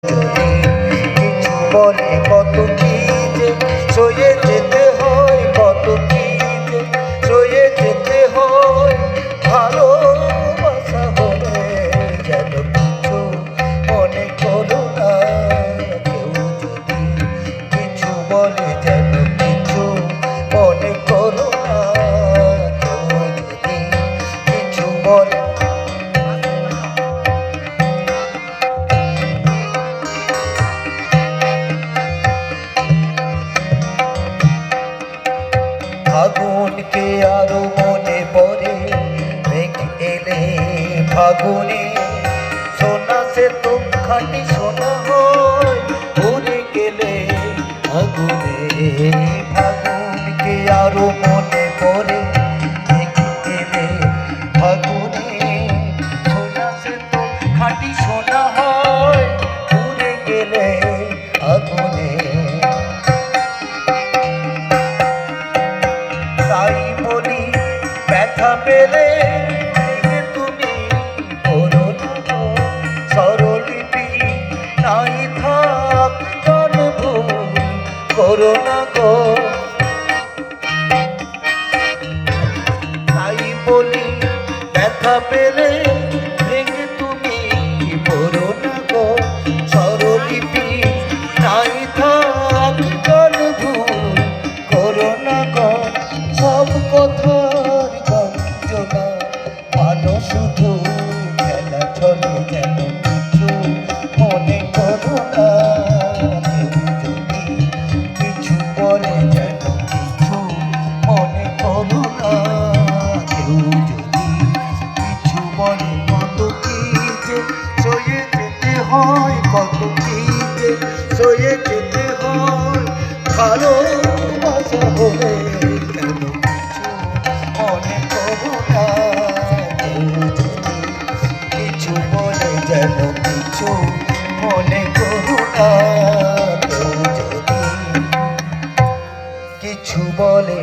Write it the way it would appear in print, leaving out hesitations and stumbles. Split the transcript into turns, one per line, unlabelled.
যদি কিছু বলে কত কি যে সয়ে যেতে হয়, কত কি যে সয়ে যেতে হয়। ভালোবাসা হলে যেন কিছু মনে করো না, কেউ যদি কিছু বলে যেন কিছু মনে করো না, কেউ যদি কিছু বলে। ফাগুনকে আরো মনে পড়ে, মেঘ এলে ফাগুনে সোনা সে তো খাঁটি সোনা হয়, উড়ে গেলে আগুনে। ফাগুনকে আরো মনে পড়ে, মেঘ এলে ফাগুনে সোনা সে তো খাঁটি সোনা হয়, উড়ে গেলে আগুনে। তাই বলি ব্যথা পেলে তুমি করো না স্বরলিপি, নাই থাক গান ভুল করো না গো। তাই বলি ব্যথা পেলে ভেঙে তুমি করো না গো স্বরলিপি, নাই থাক গান ভুল করো না গো। সব কথার গঞ্জনা ভালো, শুধু খেলা চলে যেন কিছু মনে করো না, কেউ যদি কিছু বলে যেন কিছু মনে করো না, কেউ যদি কিছু বলে কত কি যে সয়ে যেতে হয়, কত কি যে সয়ে যেতে হয়। ভালোবাসা হলে যেন কিছু মনে করো না, কেউ যদি কিছু বলে যেন কিছু মনে করো না, কেউ যদি কিছু বলে।